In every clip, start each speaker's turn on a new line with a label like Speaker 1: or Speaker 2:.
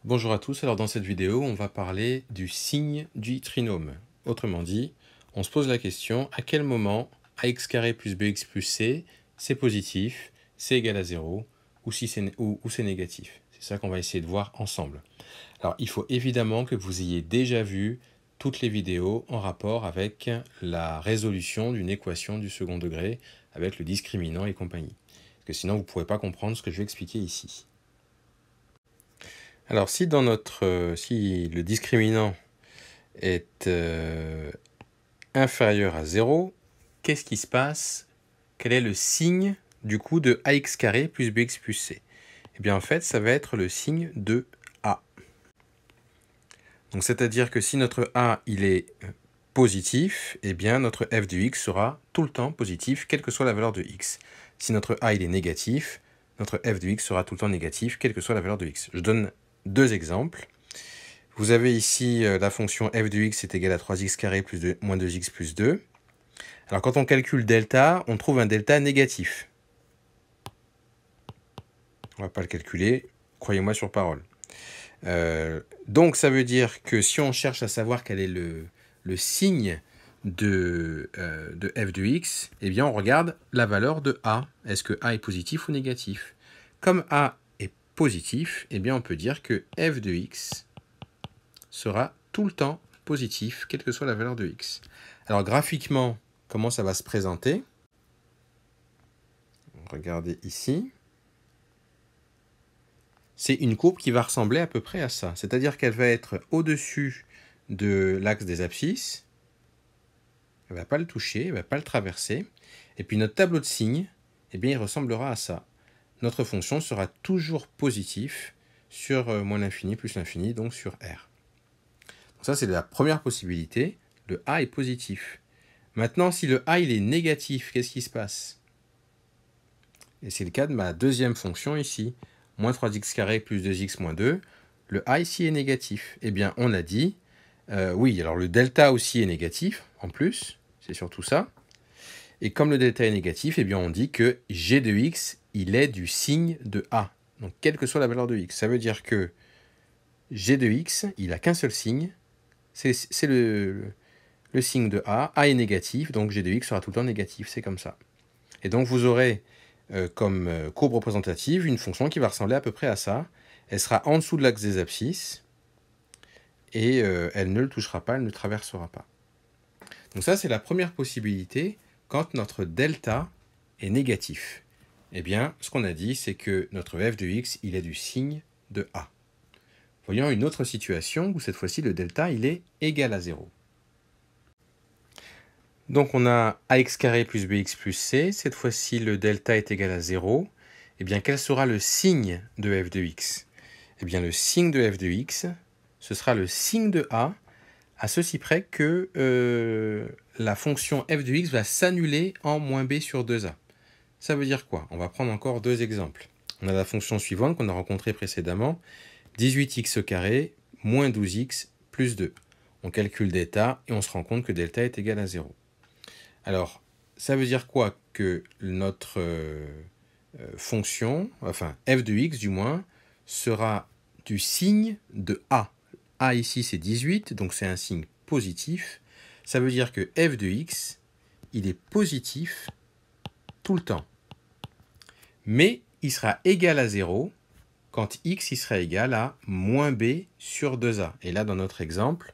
Speaker 1: Bonjour à tous, alors dans cette vidéo on va parler du signe du trinôme. Autrement dit, on se pose la question à quel moment ax carré plus bx plus c c'est positif, c'est égal à 0 ou si c'est négatif. C'est ça qu'on va essayer de voir ensemble. Alors il faut évidemment que vous ayez déjà vu toutes les vidéos en rapport avec la résolution d'une équation du second degré avec le discriminant et compagnie. Parce que sinon vous ne pourrez pas comprendre ce que je vais expliquer ici. Alors si si le discriminant est inférieur à 0, qu'est-ce qui se passe? Quel est le signe du coup de ax carré plus bx plus c? Eh bien en fait ça va être le signe de a. Donc c'est-à-dire que si notre a il est positif, eh bien notre f de x sera tout le temps positif, quelle que soit la valeur de x. Si notre a il est négatif, notre f de x sera tout le temps négatif, quelle que soit la valeur de x. Je donne deux exemples. Vous avez ici la fonction f de x est égale à 3x carré plus moins 2x plus 2. Alors quand on calcule delta, on trouve un delta négatif. On ne va pas le calculer, croyez-moi sur parole. Donc ça veut dire que si on cherche à savoir quel est le signe de f de x, eh bien on regarde la valeur de a. Est-ce que a est positif ou négatif? Comme a est positif, eh bien on peut dire que f de x sera tout le temps positif, quelle que soit la valeur de x. Alors graphiquement, comment ça va se présenter? Regardez ici. C'est une courbe qui va ressembler à peu près à ça. C'est-à-dire qu'elle va être au-dessus de l'axe des abscisses. Elle ne va pas le toucher, elle ne va pas le traverser. Et puis notre tableau de signes, eh bien, il ressemblera à ça. Notre fonction sera toujours positive sur moins l'infini plus l'infini, donc sur R. Donc ça, c'est la première possibilité. Le A est positif. Maintenant, si le A il est négatif, qu'est-ce qui se passe? Et c'est le cas de ma deuxième fonction ici. Moins 3x carré plus 2x moins 2. Le A ici est négatif. Eh bien, on a dit, oui, alors le delta aussi est négatif, en plus. C'est surtout ça. Et comme le delta est négatif, eh bien, on dit que g de x, il est du signe de A. Donc, quelle que soit la valeur de x. Ça veut dire que g de x, il n'a qu'un seul signe. C'est le signe de A. A est négatif, donc g de x sera tout le temps négatif. C'est comme ça. Et donc, vous aurez comme courbe représentative une fonction qui va ressembler à peu près à ça. Elle sera en dessous de l'axe des abscisses et elle ne le touchera pas, elle ne le traversera pas. Donc ça, c'est la première possibilité quand notre delta est négatif. Eh bien, ce qu'on a dit, c'est que notre f de x, il est du signe de A. Voyons une autre situation où cette fois-ci, le delta, il est égal à 0. Donc on a ax carré plus bx plus c. Cette fois-ci, le delta est égal à 0. Eh bien, quel sera le signe de f de x? Eh bien, le signe de f de x, ce sera le signe de A, à ceci près que la fonction f de x va s'annuler en moins b sur 2a. Ça veut dire quoi? On va prendre encore deux exemples. On a la fonction suivante qu'on a rencontrée précédemment, 18x carré moins 12x plus 2. On calcule delta et on se rend compte que delta est égal à 0. Alors, ça veut dire quoi? Que notre fonction, enfin f de x du moins, sera du signe de A. A ici c'est 18, donc c'est un signe positif. Ça veut dire que f de x, il est positif tout le temps. Mais il sera égal à 0 quand x il sera égal à moins b sur 2a. Et là dans notre exemple,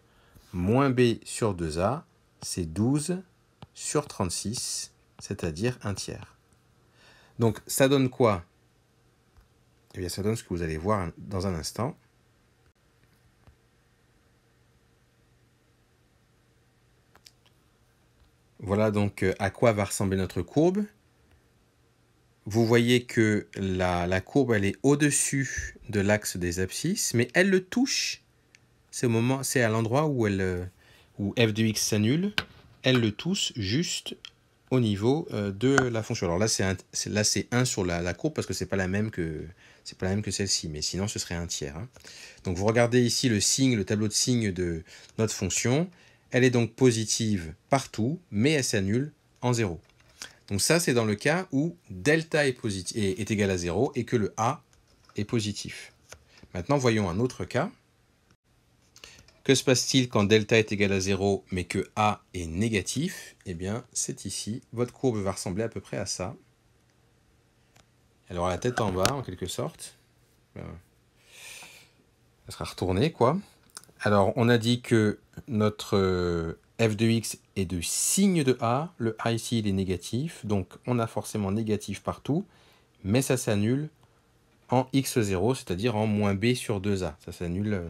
Speaker 1: moins b sur 2a, c'est 12 sur 36, c'est-à-dire un tiers. Donc ça donne quoi? Eh bien ça donne ce que vous allez voir dans un instant. Voilà donc à quoi va ressembler notre courbe. Vous voyez que la courbe elle est au-dessus de l'axe des abscisses, mais elle le touche. C'est à l'endroit où f de x s'annule. Elle le touche juste au niveau de la fonction. Alors là, c'est 1 sur la courbe parce que c'est pas la même que celle-ci, mais sinon ce serait un tiers. Hein. Donc vous regardez ici le tableau de signes de notre fonction. Elle est donc positive partout, mais elle s'annule en 0. Donc ça, c'est dans le cas où delta est égal à 0 et que le A est positif. Maintenant, voyons un autre cas. Que se passe-t-il quand delta est égal à 0 mais que A est négatif? Eh bien, c'est ici. Votre courbe va ressembler à peu près à ça. Elle aura la tête en bas, en quelque sorte. Elle sera retournée, quoi. Alors, on a dit que notre f de x est de signe de A. Le A ici, il est négatif. Donc, on a forcément négatif partout. Mais ça s'annule en x0, c'est-à-dire en moins b sur 2a. Ça s'annule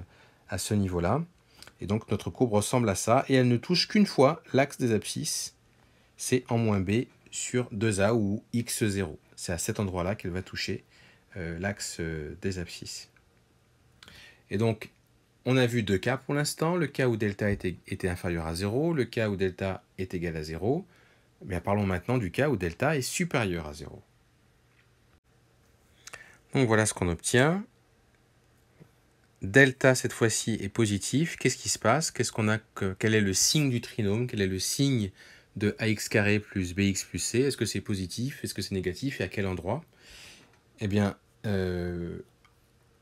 Speaker 1: à ce niveau-là. Et donc, notre courbe ressemble à ça. Et elle ne touche qu'une fois l'axe des abscisses. C'est en moins b sur 2a ou x0. C'est à cet endroit-là qu'elle va toucher l'axe des abscisses. Et donc, on a vu deux cas pour l'instant. Le cas où delta était inférieur à 0, le cas où delta est égal à 0. Bien, parlons maintenant du cas où delta est supérieur à 0. Donc voilà ce qu'on obtient. Delta, cette fois-ci, est positif. Qu'est-ce qui se passe? Quel est le signe du trinôme? Quel est le signe de ax carré plus bx plus c? Est-ce que c'est positif? Est-ce que c'est négatif? Et à quel endroit? Eh bien, ce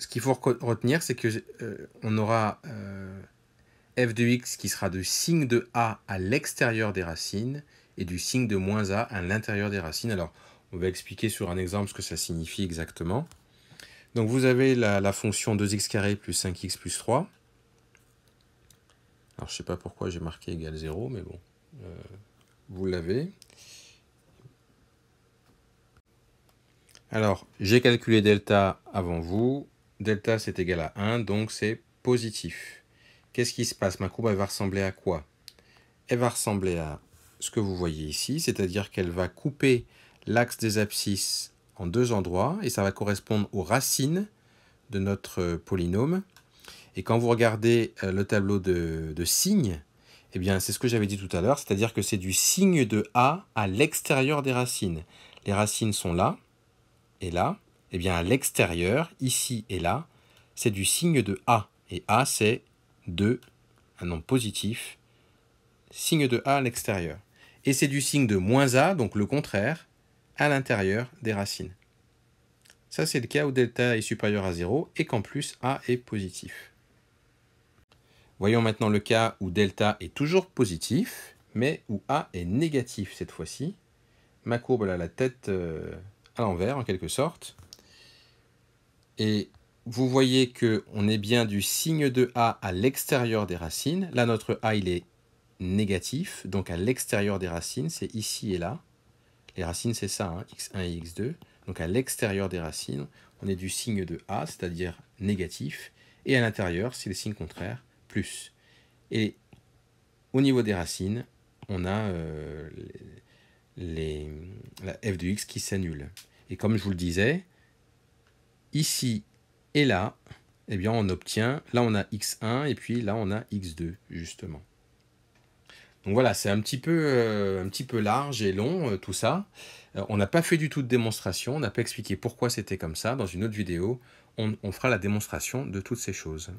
Speaker 1: qu'il faut retenir, c'est que on aura f de x qui sera de signe de a à l'extérieur des racines et du signe de moins a à l'intérieur des racines. Alors, on va expliquer sur un exemple ce que ça signifie exactement. Donc, vous avez la fonction 2x carré plus 5x plus 3. Alors, je ne sais pas pourquoi j'ai marqué égal 0, mais bon, vous l'avez. Alors, j'ai calculé delta avant vous. Delta, c'est égal à 1, donc c'est positif. Qu'est-ce qui se passe? Ma courbe, elle va ressembler à quoi? Elle va ressembler à ce que vous voyez ici, c'est-à-dire qu'elle va couper l'axe des abscisses en deux endroits, et ça va correspondre aux racines de notre polynôme. Et quand vous regardez le tableau de signes, eh bien, c'est ce que j'avais dit tout à l'heure, c'est-à-dire que c'est du signe de A à l'extérieur des racines. Les racines sont là et là. Eh bien, à l'extérieur, ici et là, c'est du signe de A. Et A, c'est 2, un nombre positif, signe de A à l'extérieur. Et c'est du signe de moins A, donc le contraire, à l'intérieur des racines. Ça, c'est le cas où delta est supérieur à 0 et qu'en plus A est positif. Voyons maintenant le cas où delta est toujours positif, mais où A est négatif cette fois-ci. Ma courbe elle a la tête à l'envers, en quelque sorte. Et vous voyez qu'on est bien du signe de A à l'extérieur des racines. Là, notre A, il est négatif, donc à l'extérieur des racines, c'est ici et là. Les racines, c'est ça, hein, x1 et x2. Donc à l'extérieur des racines, on est du signe de A, c'est-à-dire négatif. Et à l'intérieur, c'est le signe contraire, plus. Et au niveau des racines, on a la f de x qui s'annule. Et comme je vous le disais, ici et là, eh bien on obtient, là on a x1 et puis là on a x2, justement. Donc voilà, c'est un petit peu large et long, tout ça. On n'a pas fait du tout de démonstration, on n'a pas expliqué pourquoi c'était comme ça. Dans une autre vidéo, on fera la démonstration de toutes ces choses.